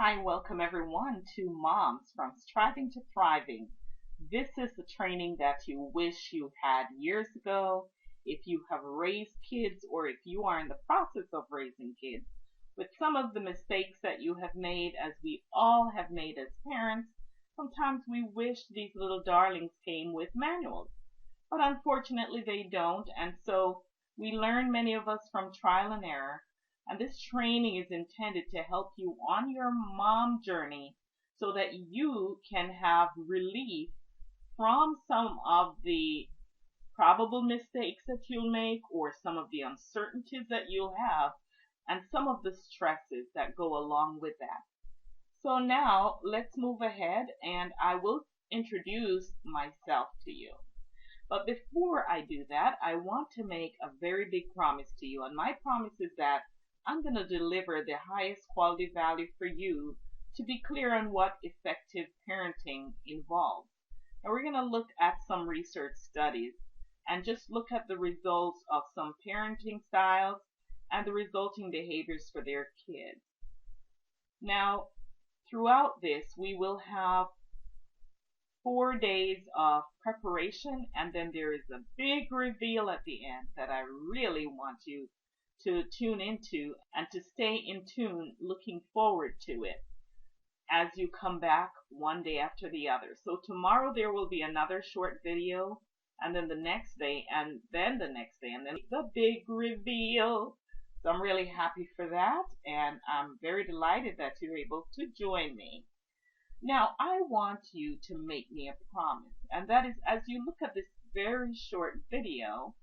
Hi, welcome everyone to Moms from Striving to Thriving. This is the training that you wish you had years ago. If you have raised kids or if you are in the process of raising kids, with some of the mistakes that you have made, as we all have made as parents, sometimes we wish these little darlings came with manuals. But unfortunately, they don't. And so we learn, many of us, from trial and error. And this training is intended to help you on your mom journey so that you can have relief from some of the probable mistakes that you'll make or some of the uncertainties that you'll have and some of the stresses that go along with that. So now let's move ahead and I will introduce myself to you. But before I do that, I want to make a very big promise to you. And my promise is that I'm going to deliver the highest quality value for you to be clear on what effective parenting involves. And we're going to look at some research studies and just look at the results of some parenting styles and the resulting behaviors for their kids. Now, throughout this, we will have 4 days of preparation, and then there is a big reveal at the end that I really want you to tune into and to stay in tune, looking forward to it as you come back one day after the other. So tomorrow there will be another short video, and then the next day, and then the next day, and then the big reveal. So I'm really happy for that, and I'm very delighted that you're able to join me. Now, I want you to make me a promise, and that is, as you look at this very short video,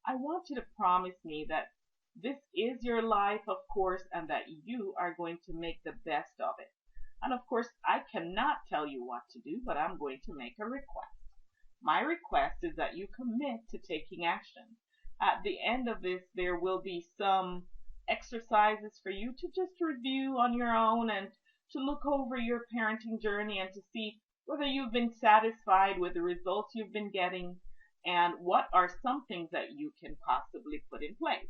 I want you to promise me that this is your life, of course, and that you are going to make the best of it. And of course, I cannot tell you what to do, but I'm going to make a request. My request is that you commit to taking action. At the end of this, there will be some exercises for you to just review on your own and to look over your parenting journey and to see whether you've been satisfied with the results you've been getting and what are some things that you can possibly put in place.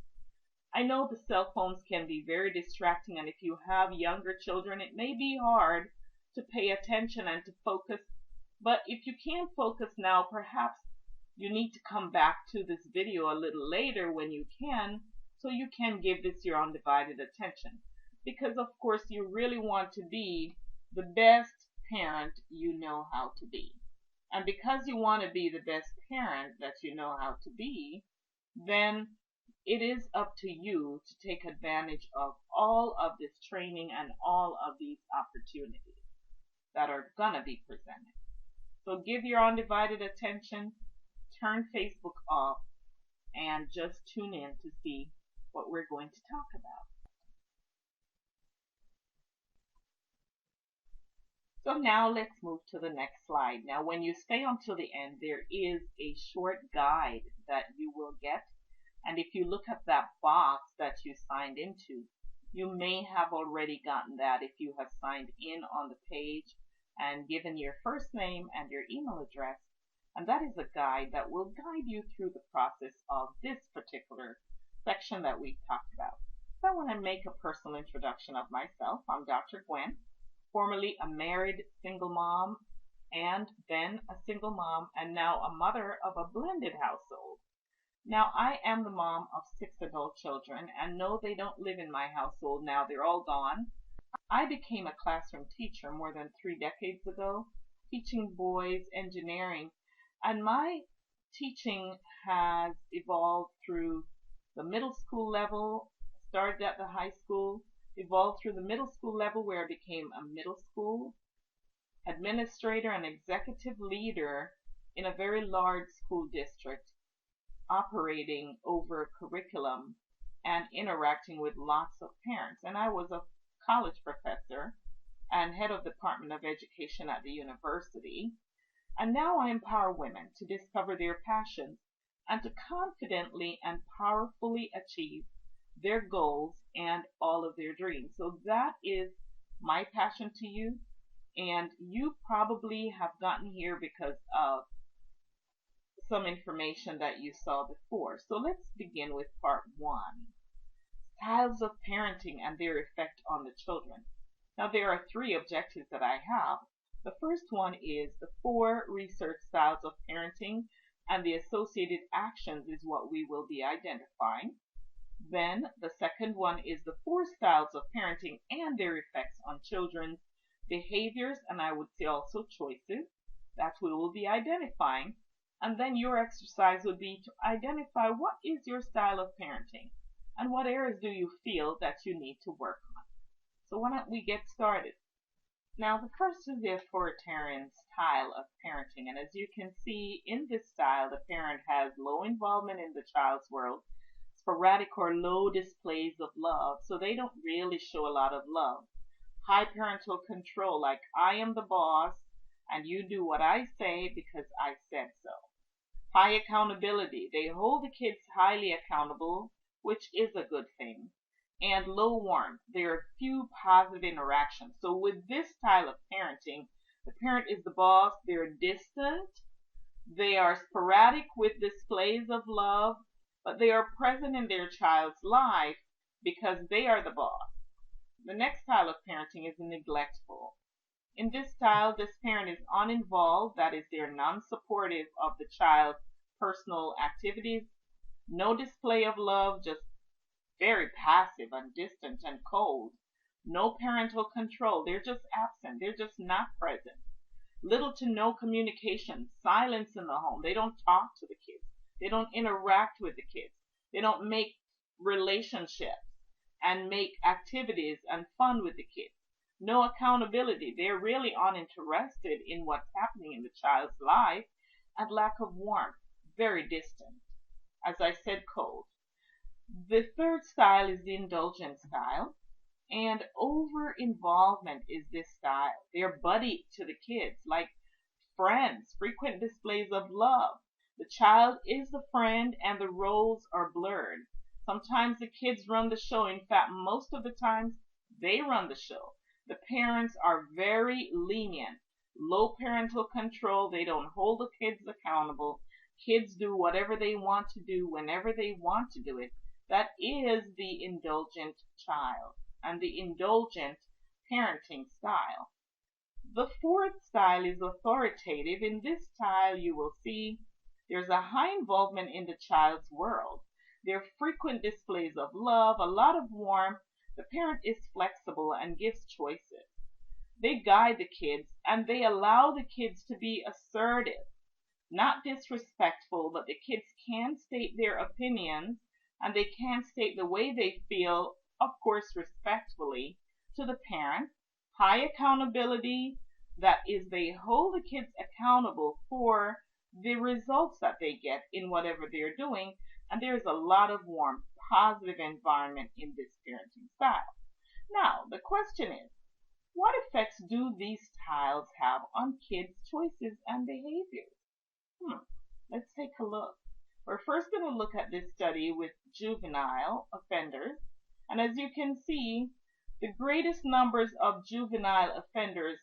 I know the cell phones can be very distracting, and if you have younger children, it may be hard to pay attention and to focus. But if you can't focus now, perhaps you need to come back to this video a little later when you can, so you can give this your undivided attention. Because of course you really want to be the best parent you know how to be. And because you want to be the best parent that you know how to be, then it is up to you to take advantage of all of this training and all of these opportunities that are going to be presented. So give your undivided attention, turn Facebook off, and just tune in to see what we're going to talk about. So now let's move to the next slide. Now when you stay until the end, there is a short guide that you will get. And if you look at that box that you signed into, you may have already gotten that if you have signed in on the page and given your first name and your email address. And that is a guide that will guide you through the process of this particular section that we've talked about. So I want to make a personal introduction of myself. I'm Dr. Gwen, formerly a married single mom, and then a single mom, and now a mother of a blended household. Now, I am the mom of 6 adult children, and no, they don't live in my household now. They're all gone. I became a classroom teacher more than 3 decades ago, teaching boys engineering, and my teaching has evolved through the middle school level, started at the high school, evolved through the middle school level where I became a middle school administrator and executive leader in a very large school district, operating over curriculum and interacting with lots of parents. And I was a college professor and head of the Department of Education at the university. And now I empower women to discover their passions and to confidently and powerfully achieve their goals and all of their dreams. So that is my passion to you, and you probably have gotten here because of some information that you saw before. So let's begin with part 1. Styles of parenting and their effect on the children. Now, there are three objectives that I have. The first one is the 4 research styles of parenting, and the associated actions is what we will be identifying. Then the second one is the 4 styles of parenting and their effects on children's behaviors, and I would say also choices, that we will be identifying. And then your exercise would be to identify what is your style of parenting and what areas do you feel that you need to work on. So why don't we get started? Now, the first is the authoritarian style of parenting, and as you can see in this style, the parent has low involvement in the child's world, sporadic or low displays of love, so they don't really show a lot of love. High parental control, like I am the boss and you do what I say because I said so. High accountability, they hold the kids highly accountable, which is a good thing. And low warmth, there are few positive interactions. So with this style of parenting, the parent is the boss, they're distant, they are sporadic with displays of love, but they are present in their child's life because they are the boss. The next style of parenting is neglectful. In this style, this parent is uninvolved, that is, they're non-supportive of the child's personal activities. No display of love, just very passive and distant and cold. No parental control, they're just absent, they're just not present. Little to no communication, silence in the home. They don't talk to the kids. They don't interact with the kids. They don't make relationships and make activities and fun with the kids. No accountability. They're really uninterested in what's happening in the child's life, and lack of warmth. Very distant. As I said, cold. The third style is the indulgent style, and over involvement is this style. They're buddy to the kids, like friends, frequent displays of love. The child is the friend and the roles are blurred. Sometimes the kids run the show. In fact, most of the times they run the show. The parents are very lenient. Low parental control. They don't hold the kids accountable. Kids do whatever they want to do whenever they want to do it. That is the indulgent child and the indulgent parenting style. The fourth style is authoritative. In this style, you will see there's a high involvement in the child's world. There are frequent displays of love, a lot of warmth. The parent is flexible and gives choices. They guide the kids and they allow the kids to be assertive, not disrespectful, but the kids can state their opinions and they can state the way they feel, of course, respectfully to the parent. High accountability, that is, they hold the kids accountable for the results that they get in whatever they're doing, and there's a lot of warmth, positive environment in this parenting style. Now, the question is, what effects do these styles have on kids' choices and behaviors? Let's take a look. We're first going to look at this study with juvenile offenders, and as you can see, the greatest numbers of juvenile offenders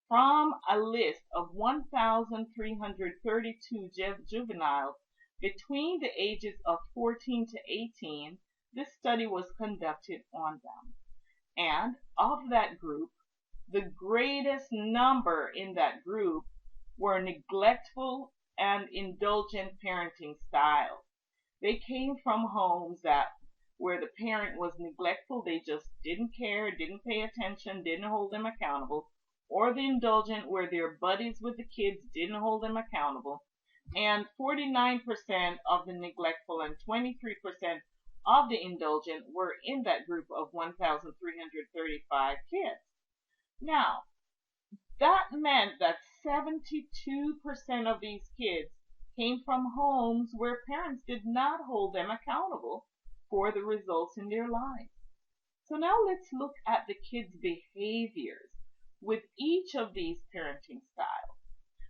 from a list of 1,332 juveniles between the ages of 14 to 18, this study was conducted on them. And of that group, the greatest number in that group were neglectful and indulgent parenting styles. They came from homes where the parent was neglectful, they just didn't care, didn't pay attention, didn't hold them accountable, or the indulgent where they're buddies with the kids, didn't hold them accountable. And 49% of the neglectful and 23% of the indulgent were in that group of 1,335 kids. Now, that meant that 72% of these kids came from homes where parents did not hold them accountable for the results in their lives. So now let's look at the kids' behaviors with each of these parenting styles.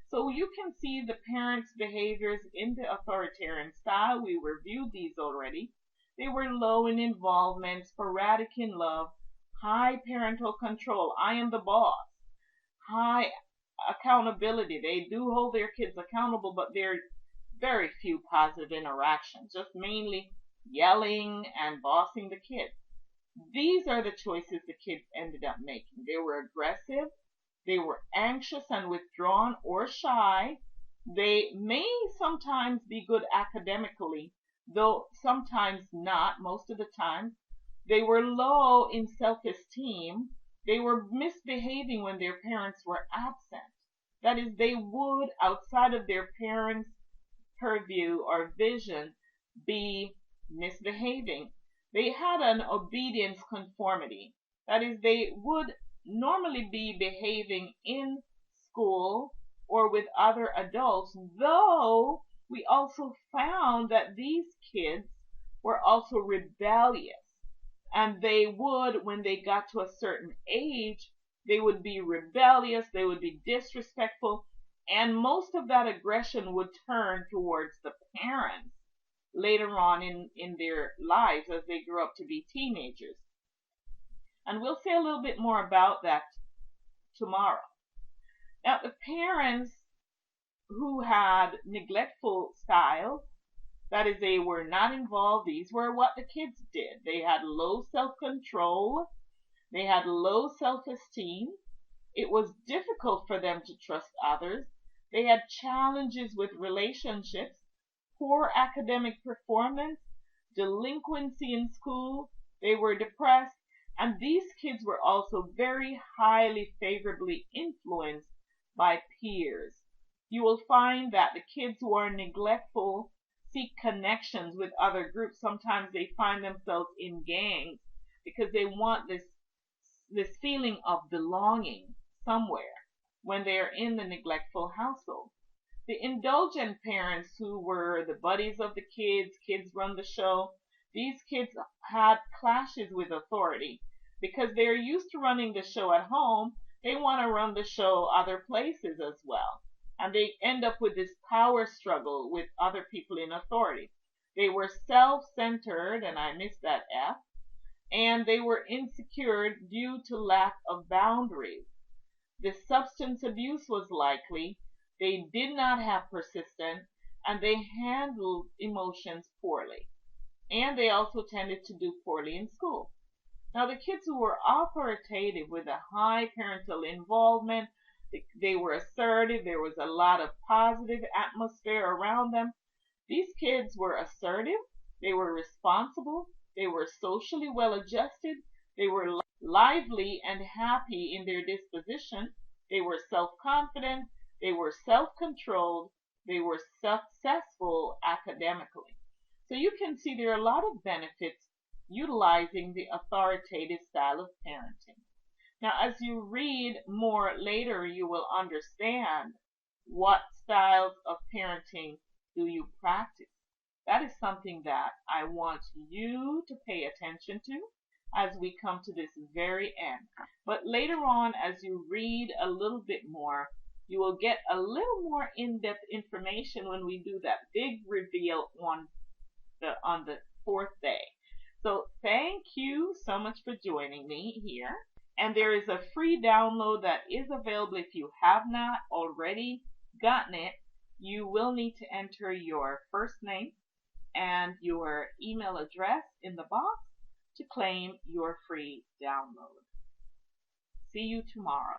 So you can see the parents' behaviors in the authoritarian style. We reviewed these already. They were low in involvement, sporadic in love, high parental control. I am the boss. High accountability. They do hold their kids accountable, but there are very few positive interactions, just mainly yelling and bossing the kids. These are the choices the kids ended up making. They were aggressive, they were anxious and withdrawn or shy. They may sometimes be good academically, though sometimes not, most of the time. They were low in self-esteem. They were misbehaving when their parents were absent. That is, they would, outside of their parents' purview or vision, be misbehaving. They had an obedience conformity. That is, they would normally be behaving in school or with other adults, though we also found that these kids were also rebellious. And they would, when they got to a certain age, they would be rebellious, they would be disrespectful, and most of that aggression would turn towards the parents later on in their lives as they grew up to be teenagers. And we'll say a little bit more about that tomorrow. Now, the parents who had neglectful styles, that is, they were not involved, these were what the kids did. They had low self-control, they had low self-esteem. It was difficult for them to trust others. They had challenges with relationships, poor academic performance, delinquency in school. They were depressed, and these kids were also very highly favorably influenced by peers. You will find that the kids who are neglectful seek connections with other groups. Sometimes they find themselves in gangs because they want this feeling of belonging somewhere when they are in the neglectful household. The indulgent parents who were the buddies of the kids run the show, these kids had clashes with authority because they're used to running the show at home. They want to run the show other places as well. And they end up with this power struggle with other people in authority. They were self-centered, and I missed that F, and they were insecure due to lack of boundaries. The substance abuse was likely. They did not have persistence, and they handled emotions poorly. And they also tended to do poorly in school. Now, the kids who were authoritative with a high parental involvement, they were assertive, there was a lot of positive atmosphere around them. These kids were assertive, they were responsible, they were socially well adjusted, they were lively and happy in their disposition, they were self-confident, they were self-controlled, they were successful academically. So you can see there are a lot of benefits utilizing the authoritative style of parenting. Now, as you read more later, you will understand what styles of parenting do you practice. That is something that I want you to pay attention to as we come to this very end. But later on, as you read a little bit more, you will get a little more in-depth information when we do that big reveal on the fourth day. So thank you so much for joining me here. And there is a free download that is available. If you have not already gotten it, you will need to enter your first name and your email address in the box to claim your free download. See you tomorrow.